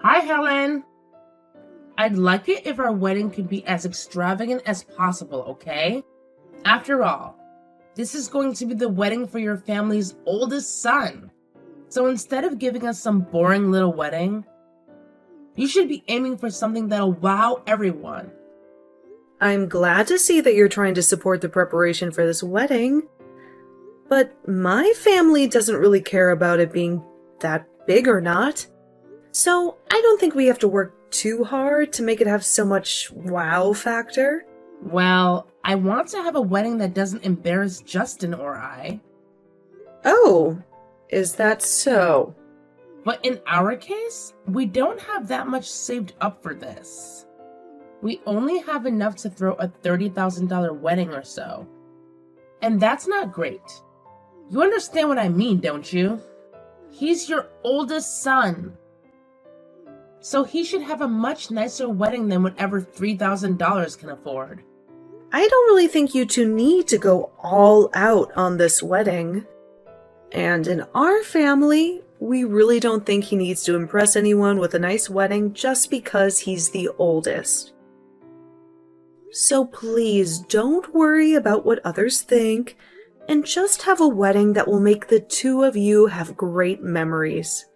Hi, Helen. I'd like it if our wedding could be as extravagant as possible, okay? After all, this is going to be the wedding for your family's oldest son. So instead of giving us some boring little wedding, you should be aiming for something that'll wow everyone. I'm glad to see that you're trying to support the preparation for this wedding, but my family doesn't really care about it being that big or not. So I don't think we have to work too hard to make it have so much wow factor. Well, I want to have a wedding that doesn't embarrass Justin or I. Oh, is that so? But in our case, we don't have that much saved up for this. We only have enough to throw a $30,000 wedding or so. And that's not great. You understand what I mean, don't you? He's your oldest son. So he should have a much nicer wedding than whatever $3,000 can afford. I don't really think you two need to go all out on this wedding. And in our family, we really don't think he needs to impress anyone with a nice wedding just because he's the oldest. So please don't worry about what others think, and just have a wedding that will make the two of you have great memories.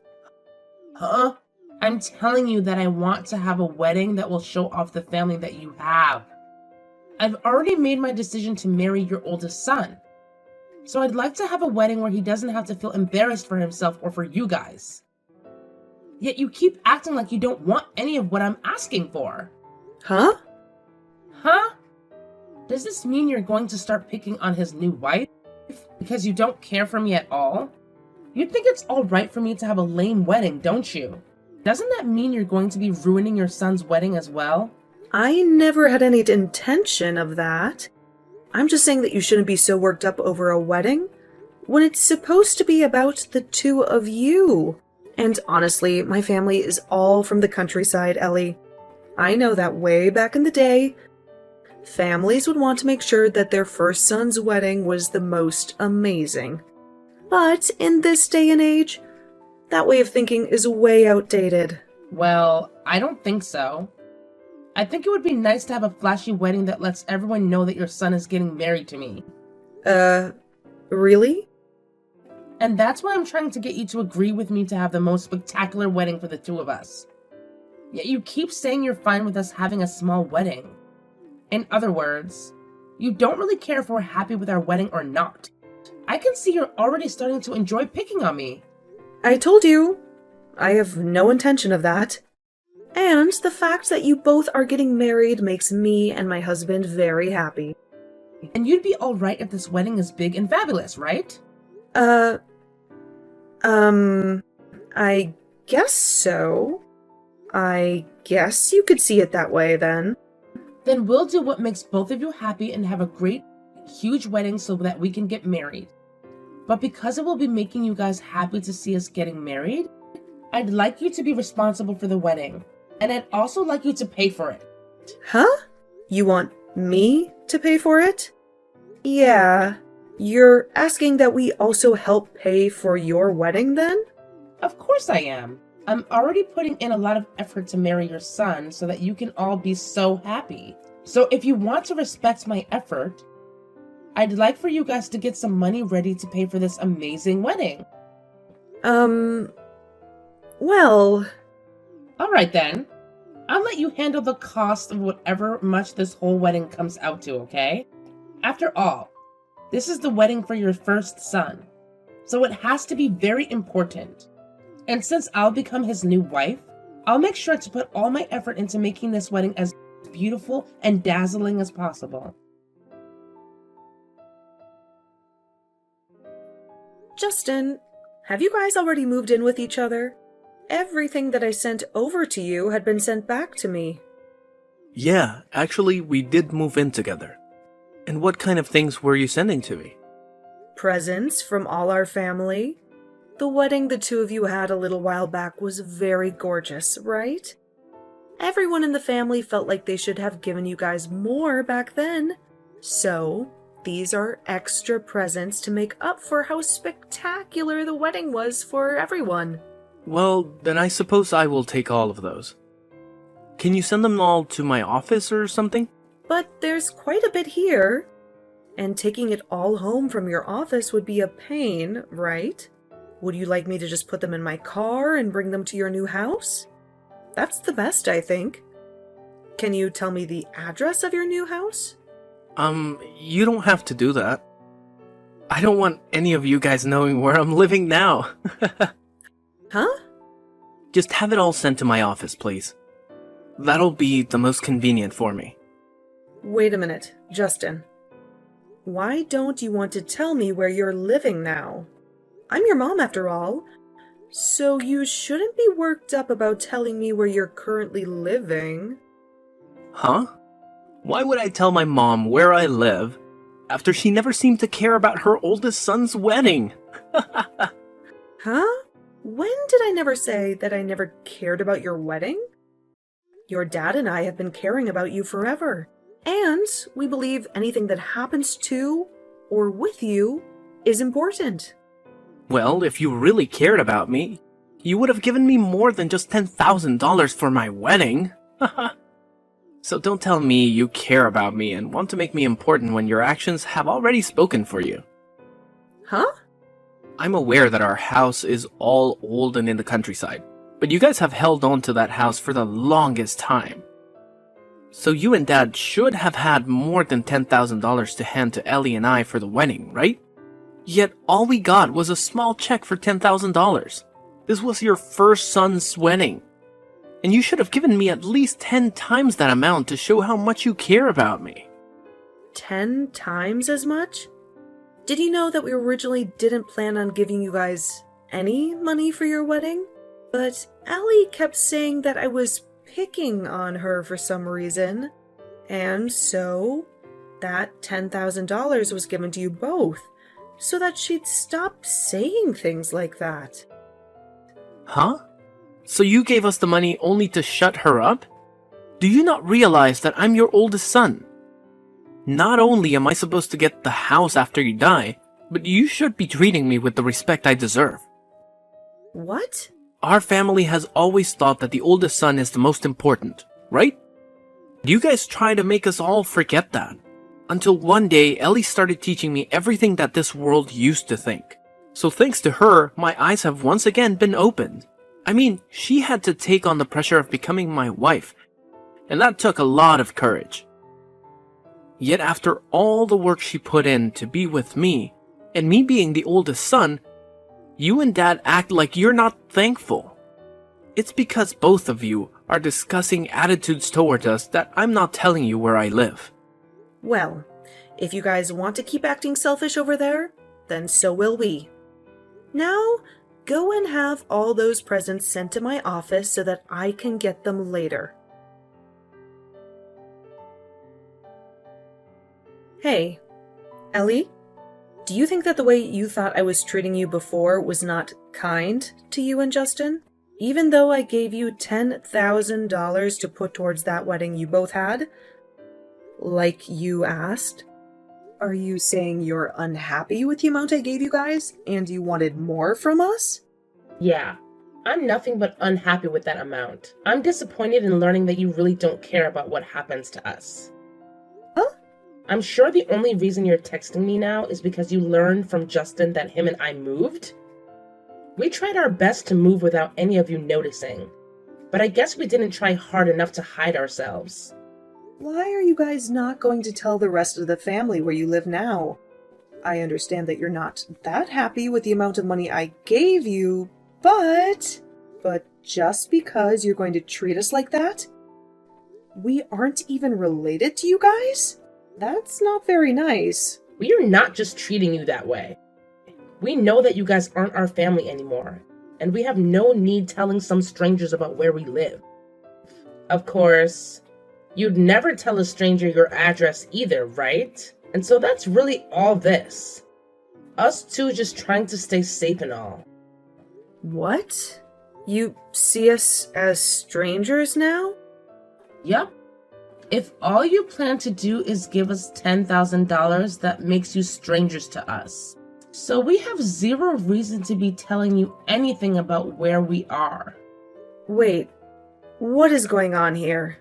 Huh? I'm telling you that I want to have a wedding that will show off the family that you have. I've already made my decision to marry your oldest son. So I'd like to have a wedding where he doesn't have to feel embarrassed for himself or for you guys. Yet you keep acting like you don't want any of what I'm asking for. Huh? Huh? Does this mean you're going to start picking on his new wife? Because you don't care for me at all? You think it's alright for me to have a lame wedding, don't you? Doesn't that mean you're going to be ruining your son's wedding as well? I never had any intention of that. I'm just saying that you shouldn't be so worked up over a wedding when it's supposed to be about the two of you. And honestly, my family is all from the countryside, Ellie. I know that way back in the day, families would want to make sure that their first son's wedding was the most amazing. But in this day and age, that way of thinking is way outdated. Well, I don't think so. I think it would be nice to have a flashy wedding that lets everyone know that your son is getting married to me. Really? And that's why I'm trying to get you to agree with me to have the most spectacular wedding for the two of us. Yet you keep saying you're fine with us having a small wedding. In other words, you don't really care if we're happy with our wedding or not. I can see you're already starting to enjoy picking on me. I told you, I have no intention of that. And the fact that you both are getting married makes me and my husband very happy. And you'd be alright if this wedding is big and fabulous, right? I guess so. I guess you could see it that way then. Then we'll do what makes both of you happy and have a great, huge wedding so that we can get married. But because it will be making you guys happy to see us getting married, I'd like you to be responsible for the wedding. And I'd also like you to pay for it. Huh? You want me to pay for it? Yeah. You're asking that we also help pay for your wedding then? Of course I am. I'm already putting in a lot of effort to marry your son so that you can all be so happy. So if you want to respect my effort, I'd like for you guys to get some money ready to pay for this amazing wedding. Well... Alright then. I'll let you handle the cost of whatever much this whole wedding comes out to, okay? After all, this is the wedding for your first son, so it has to be very important. And since I'll become his new wife, I'll make sure to put all my effort into making this wedding as beautiful and dazzling as possible. Justin, have you guys already moved in with each other? Everything that I sent over to you had been sent back to me. Yeah, actually, we did move in together. And what kind of things were you sending to me? Presents from all our family. The wedding the two of you had a little while back was very gorgeous, right? Everyone in the family felt like they should have given you guys more back then. So, these are extra presents to make up for how spectacular the wedding was for everyone. Well, then I suppose I will take all of those. Can you send them all to my office or something? But there's quite a bit here. And taking it all home from your office would be a pain, right? Would you like me to just put them in my car and bring them to your new house? That's the best, I think. Can you tell me the address of your new house? You don't have to do that. I don't want any of you guys knowing where I'm living now. Huh? Just have it all sent to my office, please. That'll be the most convenient for me. Wait a minute, Justin. Why don't you want to tell me where you're living now? I'm your mom, after all. So you shouldn't be worked up about telling me where you're currently living. Huh? Why would I tell my mom where I live after she never seemed to care about her oldest son's wedding? Huh? When did I never say that I never cared about your wedding? Your dad and I have been caring about you forever. And we believe anything that happens to or with you is important. Well, if you really cared about me, you would have given me more than just $10,000 for my wedding. So don't tell me you care about me and want to make me important when your actions have already spoken for you. Huh? I'm aware that our house is all old and in the countryside, but you guys have held on to that house for the longest time. So you and Dad should have had more than $10,000 to hand to Ellie and I for the wedding, right? Yet all we got was a small check for $10,000. This was your first son's wedding. And you should have given me at least 10 times that amount to show how much you care about me. 10 times as much? Did you know that we originally didn't plan on giving you guys any money for your wedding? But Allie kept saying that I was picking on her for some reason. And so that $10,000 was given to you both, so that she'd stop saying things like that. Huh? So you gave us the money only to shut her up? Do you not realize that I'm your oldest son? Not only am I supposed to get the house after you die, but you should be treating me with the respect I deserve. What? Our family has always thought that the oldest son is the most important, right? You guys try to make us all forget that. Until one day, Ellie started teaching me everything that this world used to think. So thanks to her, my eyes have once again been opened. I mean, she had to take on the pressure of becoming my wife, and that took a lot of courage. Yet after all the work she put in to be with me, and me being the oldest son, you and Dad act like you're not thankful. It's because both of you are discussing attitudes towards us that I'm not telling you where I live. Well, if you guys want to keep acting selfish over there, then so will we. Now, go and have all those presents sent to my office so that I can get them later. Hey, Ellie, do you think that the way you thought I was treating you before was not kind to you and Justin? Even though I gave you $10,000 to put towards that wedding you both had? Like you asked? Are you saying you're unhappy with the amount I gave you guys and you wanted more from us? Yeah, I'm nothing but unhappy with that amount. I'm disappointed in learning that you really don't care about what happens to us. Huh? I'm sure the only reason you're texting me now is because you learned from Justin that him and I moved. We tried our best to move without any of you noticing, but I guess we didn't try hard enough to hide ourselves. Why are you guys not going to tell the rest of the family where you live now? I understand that you're not that happy with the amount of money I gave you, but just because you're going to treat us like that? We aren't even related to you guys? That's not very nice. We are not just treating you that way. We know that you guys aren't our family anymore, and we have no need telling some strangers about where we live. Of course, you'd never tell a stranger your address either, right? And so that's really all this. Us two just trying to stay safe and all. What? You see us as strangers now? Yep. If all you plan to do is give us $10,000, that makes you strangers to us. So we have zero reason to be telling you anything about where we are. Wait, what is going on here?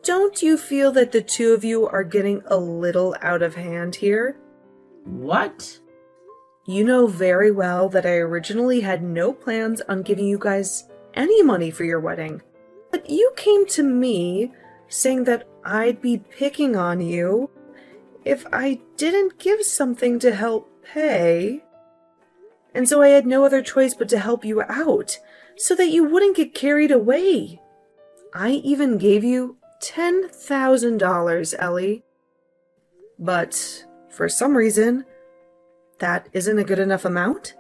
Don't you feel that the two of you are getting a little out of hand here? What? You know very well that I originally had no plans on giving you guys any money for your wedding. But you came to me saying that I'd be picking on you if I didn't give something to help pay. And so I had no other choice but to help you out, so that you wouldn't get carried away. I even gave you $10,000, Ellie. But for some reason, that isn't a good enough amount?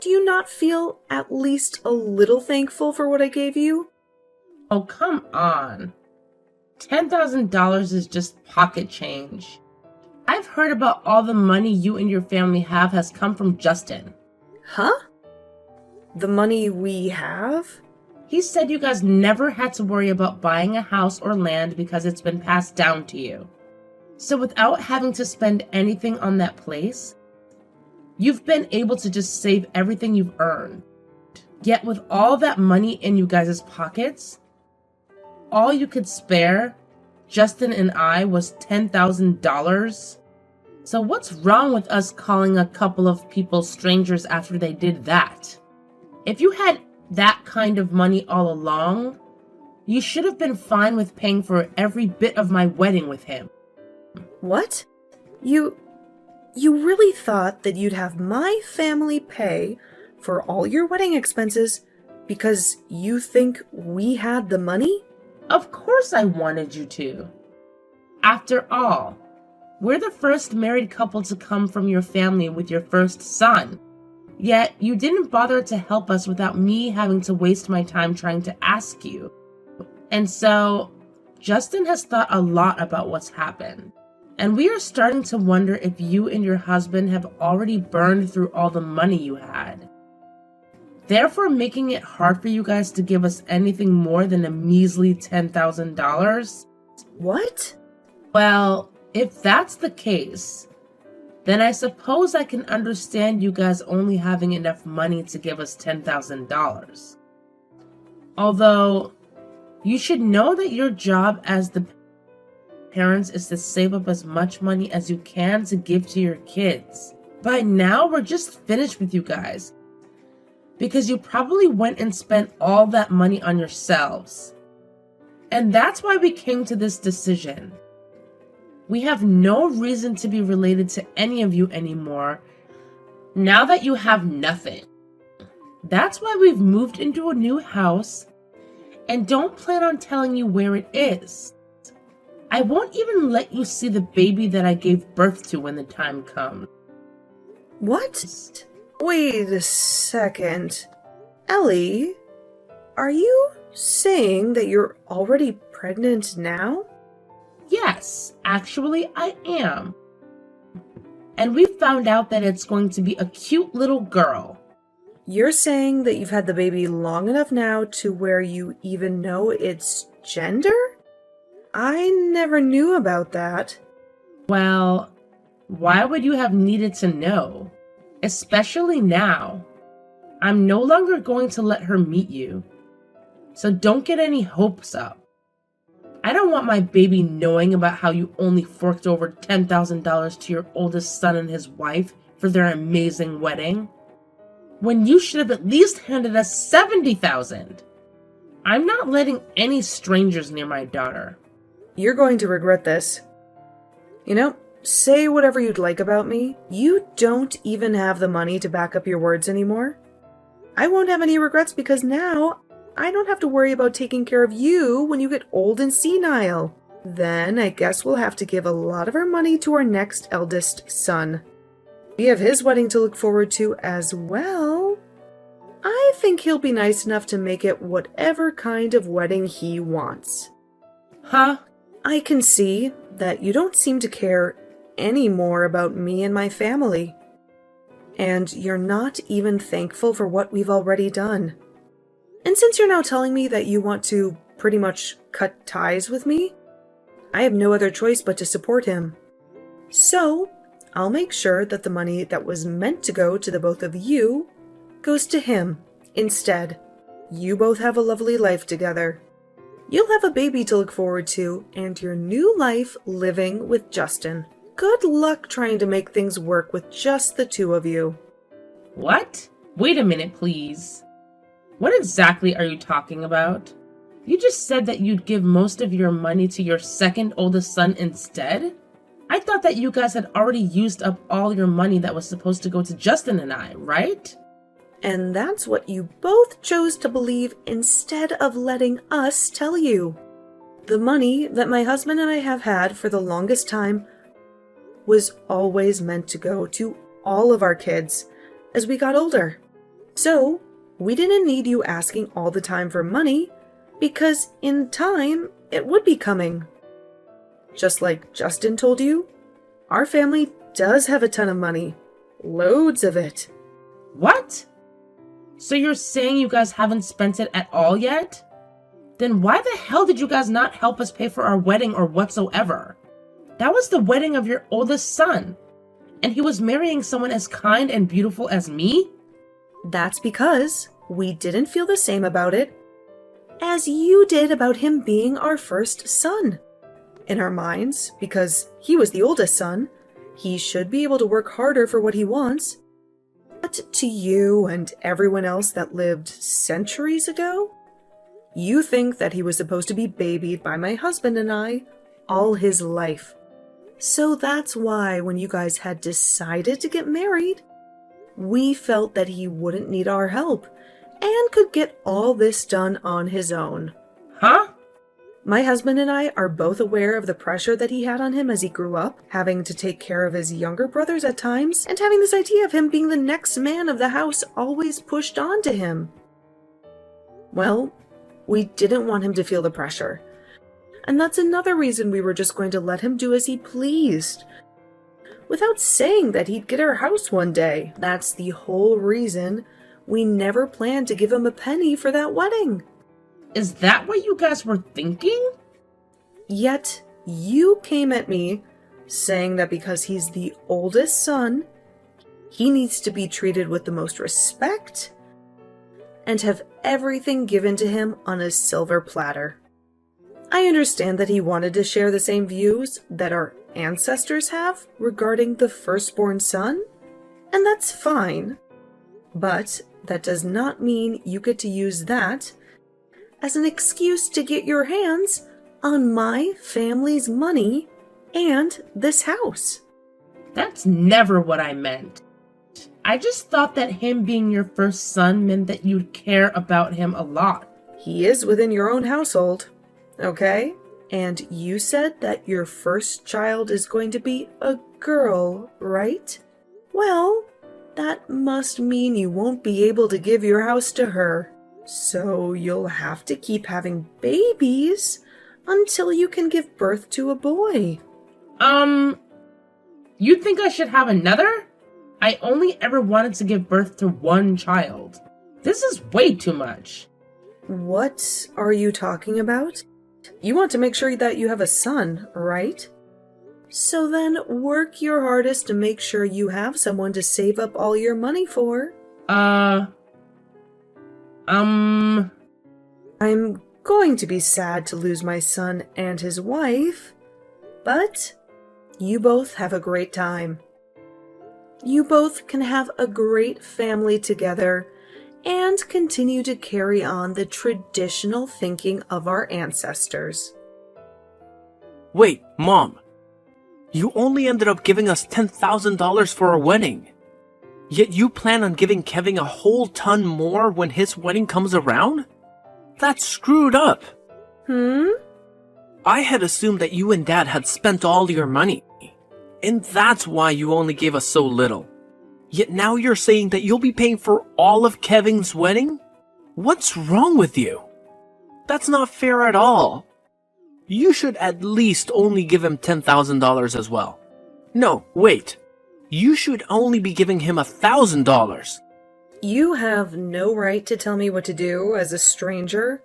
Do you not feel at least a little thankful for what I gave you? Oh, come on. $10,000 is just pocket change. I've heard about all the money you and your family have has come from Justin. Huh? The money we have? He said you guys never had to worry about buying a house or land because it's been passed down to you. So without having to spend anything on that place, you've been able to just save everything you've earned. Yet with all that money in you guys' pockets, all you could spare, Justin and I, was $10,000. So what's wrong with us calling a couple of people strangers after they did that? If you had that kind of money all along, you should have been fine with paying for every bit of my wedding with him. What? You really thought that you'd have my family pay for all your wedding expenses because you think we had the money? Of course I wanted you to. After all, we're the first married couple to come from your family with your first son. Yet you didn't bother to help us without me having to waste my time trying to ask you. And so, Justin has thought a lot about what's happened. And we are starting to wonder if you and your husband have already burned through all the money you had. Therefore making it hard for you guys to give us anything more than a measly $10,000? What? Well, if that's the case, then I suppose I can understand you guys only having enough money to give us $10,000. Although, you should know that your job as the parents is to save up as much money as you can to give to your kids. By now, we're just finished with you guys, because you probably went and spent all that money on yourselves. And that's why we came to this decision. We have no reason to be related to any of you anymore now that you have nothing. That's why we've moved into a new house and don't plan on telling you where it is. I won't even let you see the baby that I gave birth to when the time comes. What? Wait a second. Ellie, are you saying that you're already pregnant now? Yes, actually I am. And we found out that it's going to be a cute little girl. You're saying that you've had the baby long enough now to where you even know its gender? I never knew about that. Well, why would you have needed to know? Especially now. I'm no longer going to let her meet you. So don't get any hopes up. I don't want my baby knowing about how you only forked over $10,000 to your oldest son and his wife for their amazing wedding, when you should have at least handed us $70,000. I'm not letting any strangers near my daughter. You're going to regret this. You know, say whatever you'd like about me. You don't even have the money to back up your words anymore. I won't have any regrets because now I don't have to worry about taking care of you when you get old and senile. Then I guess we'll have to give a lot of our money to our next eldest son. We have his wedding to look forward to as well. I think he'll be nice enough to make it whatever kind of wedding he wants. Huh? I can see that you don't seem to care any more about me and my family. And you're not even thankful for what we've already done. And since you're now telling me that you want to pretty much cut ties with me, I have no other choice but to support him. So, I'll make sure that the money that was meant to go to the both of you goes to him instead. You both have a lovely life together. You'll have a baby to look forward to and your new life living with Justin. Good luck trying to make things work with just the two of you. What? Wait a minute, please. What exactly are you talking about? You just said that you'd give most of your money to your second oldest son instead? I thought that you guys had already used up all your money that was supposed to go to Justin and I, right? And that's what you both chose to believe instead of letting us tell you. The money that my husband and I have had for the longest time was always meant to go to all of our kids as we got older. So, we didn't need you asking all the time for money because in time it would be coming. Just like Justin told you, our family does have a ton of money. Loads of it. What? So you're saying you guys haven't spent it at all yet? Then why the hell did you guys not help us pay for our wedding or whatsoever? That was the wedding of your oldest son. And he was marrying someone as kind and beautiful as me? That's because we didn't feel the same about it as you did about him being our first son. In our minds, because he was the oldest son, he should be able to work harder for what he wants. But to you and everyone else that lived centuries ago, you think that he was supposed to be babied by my husband and I all his life. So that's why when you guys had decided to get married, we felt that he wouldn't need our help and could get all this done on his own. Huh? My husband and I are both aware of the pressure that he had on him as he grew up, having to take care of his younger brothers at times, and having this idea of him being the next man of the house always pushed on to him. Well, we didn't want him to feel the pressure. And that's another reason we were just going to let him do as he pleased, without saying that he'd get our house one day. That's the whole reason we never planned to give him a penny for that wedding. Is that what you guys were thinking? Yet you came at me saying that because he's the oldest son, he needs to be treated with the most respect and have everything given to him on a silver platter. I understand that he wanted to share the same views that our ancestors have regarding the firstborn son, and that's fine. But that does not mean you get to use that as an excuse to get your hands on my family's money and this house. That's never what I meant. I just thought that him being your first son meant that you'd care about him a lot. He is within your own household, okay? And you said that your first child is going to be a girl, right? Well, that must mean you won't be able to give your house to her. So you'll have to keep having babies until you can give birth to a boy. You think I should have another? I only ever wanted to give birth to one child. This is way too much. What are you talking about? You want to make sure that you have a son, right? So then work your hardest to make sure you have someone to save up all your money for. I'm going to be sad to lose my son and his wife, but you both have a great time. You both can have a great family together and continue to carry on the traditional thinking of our ancestors. Wait, Mom. You only ended up giving us $10,000 for our wedding. Yet you plan on giving Kevin a whole ton more when his wedding comes around? That's screwed up. I had assumed that you and Dad had spent all your money. And that's why you only gave us so little. Yet now you're saying that you'll be paying for all of Kevin's wedding? What's wrong with you? That's not fair at all. You should at least only give him $10,000 as well. No, wait. You should only be giving him $1,000. You have no right to tell me what to do as a stranger.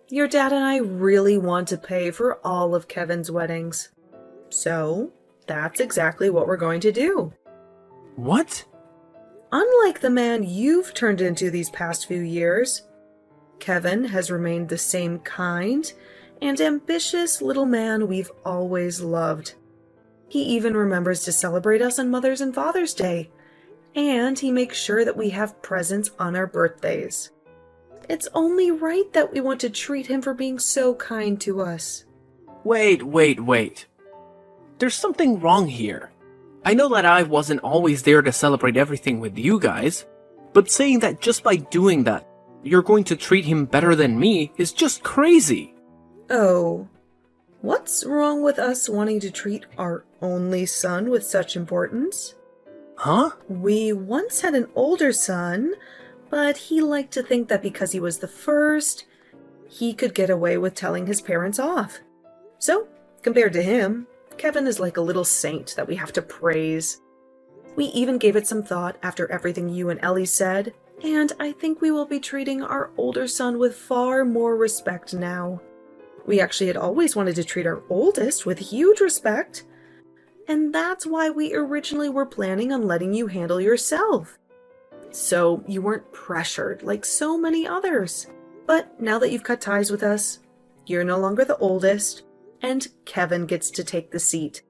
Your dad and I really want to pay for all of Kevin's weddings. So, that's exactly what we're going to do. What? Unlike the man you've turned into these past few years, Kevin has remained the same kind and ambitious little man we've always loved. He even remembers to celebrate us on Mother's and Father's Day, and he makes sure that we have presents on our birthdays. It's only right that we want to treat him for being so kind to us. Wait. There's something wrong here. I know that I wasn't always there to celebrate everything with you guys, but saying that just by doing that, you're going to treat him better than me is just crazy. Oh, what's wrong with us wanting to treat our only son with such importance? Huh? We once had an older son, but he liked to think that because he was the first, he could get away with telling his parents off. So, compared to him, Kevin is like a little saint that we have to praise. We even gave it some thought after everything you and Ellie said, and I think we will be treating our older son with far more respect now. We actually had always wanted to treat our oldest with huge respect, and that's why we originally were planning on letting you handle yourself. So you weren't pressured like so many others. But now that you've cut ties with us, you're no longer the oldest, and Kevin gets to take the seat.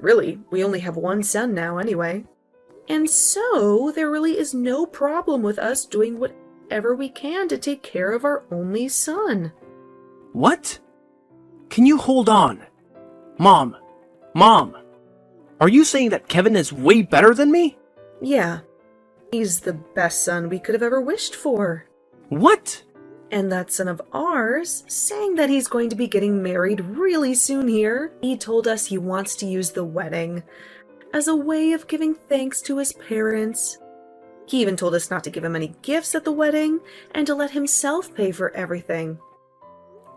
Really, we only have one son now anyway. And so there really is no problem with us doing whatever we can to take care of our only son. What? Can you hold on? Mom! Are you saying that Kevin is way better than me? Yeah, he's the best son we could have ever wished for. What? And that son of ours, saying that he's going to be getting married really soon here, he told us he wants to use the wedding as a way of giving thanks to his parents. He even told us not to give him any gifts at the wedding and to let himself pay for everything.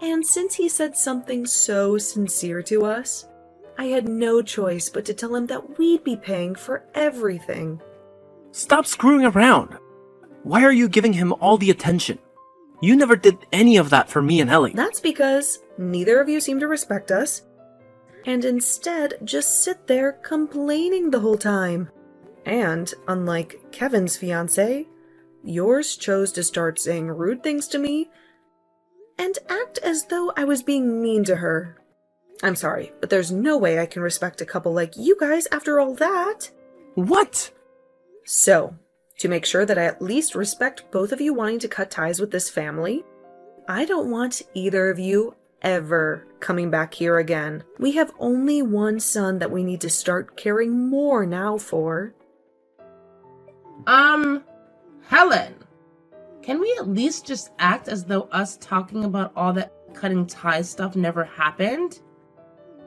And since he said something so sincere to us, I had no choice but to tell him that we'd be paying for everything. Stop screwing around. Why are you giving him all the attention? You never did any of that for me and Ellie. That's because neither of you seem to respect us, and instead just sit there complaining the whole time. And, unlike Kevin's fiancé, yours chose to start saying rude things to me and act as though I was being mean to her. I'm sorry, but there's no way I can respect a couple like you guys after all that. What? So, to make sure that I at least respect both of you wanting to cut ties with this family, I don't want either of you ever coming back here again. We have only one son that we need to start caring more now for. Helen, can we at least just act as though us talking about all that cutting ties stuff never happened?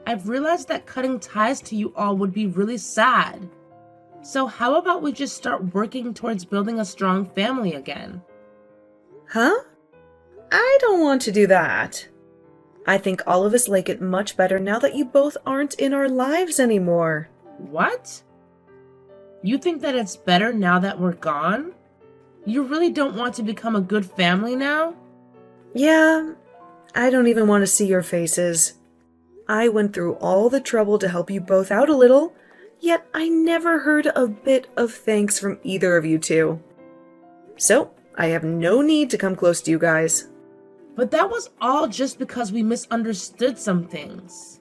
I've realized that cutting ties to you all would be really sad. So how about we just start working towards building a strong family again? Huh? I don't want to do that. I think all of us like it much better now that you both aren't in our lives anymore. What? You think that it's better now that we're gone? You really don't want to become a good family now? Yeah, I don't even want to see your faces. I went through all the trouble to help you both out a little, yet I never heard a bit of thanks from either of you two. So, I have no need to come close to you guys. But that was all just because we misunderstood some things.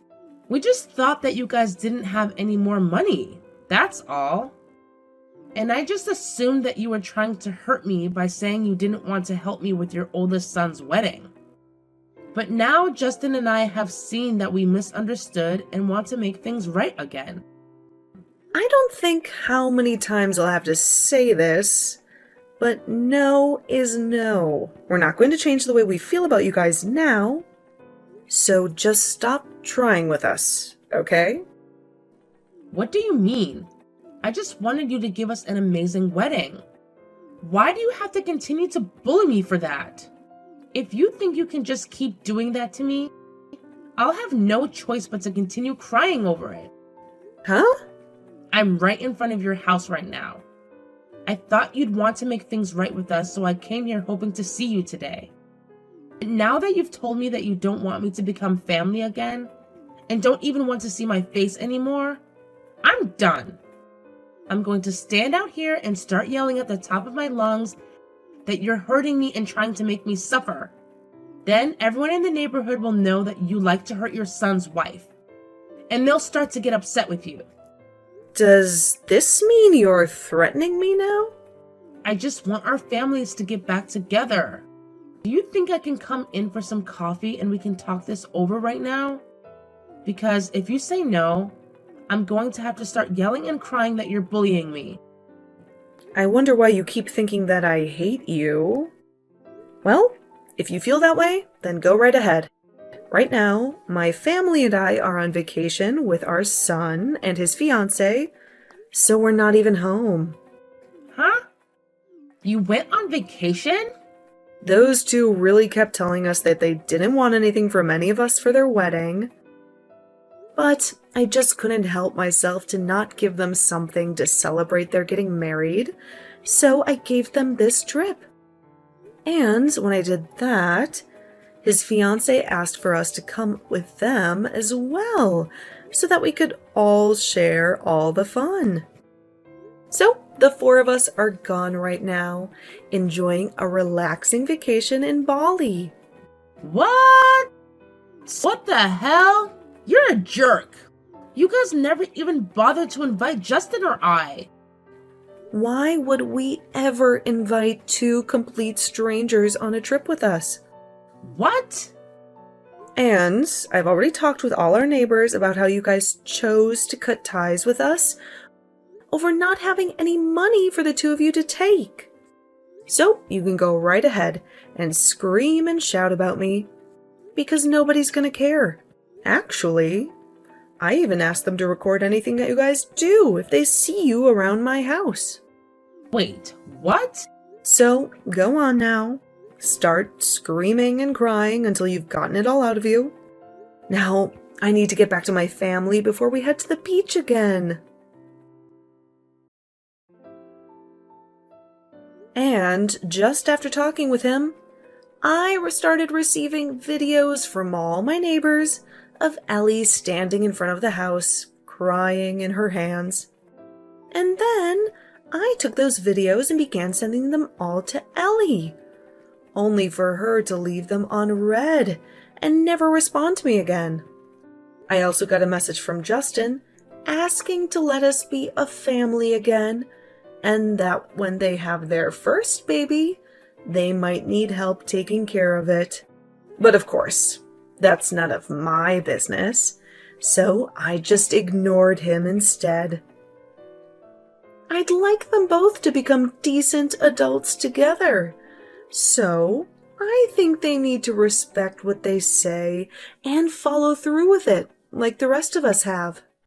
We just thought that you guys didn't have any more money. That's all. And I just assumed that you were trying to hurt me by saying you didn't want to help me with your oldest son's wedding. But now Justin and I have seen that we misunderstood and want to make things right again. I don't think how many times I'll have to say this, but no is no. We're not going to change the way we feel about you guys now, so just stop trying with us, okay? What do you mean? I just wanted you to give us an amazing wedding. Why do you have to continue to bully me for that? If you think you can just keep doing that to me, I'll have no choice but to continue crying over it. Huh? I'm right in front of your house right now. I thought you'd want to make things right with us, so I came here hoping to see you today. And now that you've told me that you don't want me to become family again, and don't even want to see my face anymore, I'm done. I'm going to stand out here and start yelling at the top of my lungs that you're hurting me and trying to make me suffer. Then everyone in the neighborhood will know that you like to hurt your son's wife. And they'll start to get upset with you. Does this mean you're threatening me now? I just want our families to get back together. Do you think I can come in for some coffee and we can talk this over right now? Because if you say no, I'm going to have to start yelling and crying that you're bullying me. I wonder why you keep thinking that I hate you. Well, if you feel that way, then go right ahead. Right now, my family and I are on vacation with our son and his fiancée, so we're not even home. Huh? You went on vacation? Those two really kept telling us that they didn't want anything from any of us for their wedding. But I just couldn't help myself to not give them something to celebrate their getting married, so I gave them this trip. And when I did that, his fiancée asked for us to come with them as well, so that we could all share all the fun. So the four of us are gone right now, enjoying a relaxing vacation in Bali. What? What the hell? You're a jerk. You guys never even bothered to invite Justin or I. Why would we ever invite two complete strangers on a trip with us? What? And I've already talked with all our neighbors about how you guys chose to cut ties with us over not having any money for the two of you to take. So you can go right ahead and scream and shout about me, because nobody's gonna care. Actually, I even asked them to record anything that you guys do if they see you around my house. Wait, what? So go on now. Start screaming and crying until you've gotten it all out of you. Now, I need to get back to my family before we head to the beach again. And just after talking with him, I started receiving videos from all my neighbors of Ellie standing in front of the house, crying in her hands. And then I took those videos and began sending them all to Ellie, only for her to leave them on read and never respond to me again. I also got a message from Justin asking to let us be a family again, and that when they have their first baby, they might need help taking care of it. But of course, that's none of my business, so I just ignored him instead. I'd like them both to become decent adults together, so I think they need to respect what they say and follow through with it, like the rest of us have.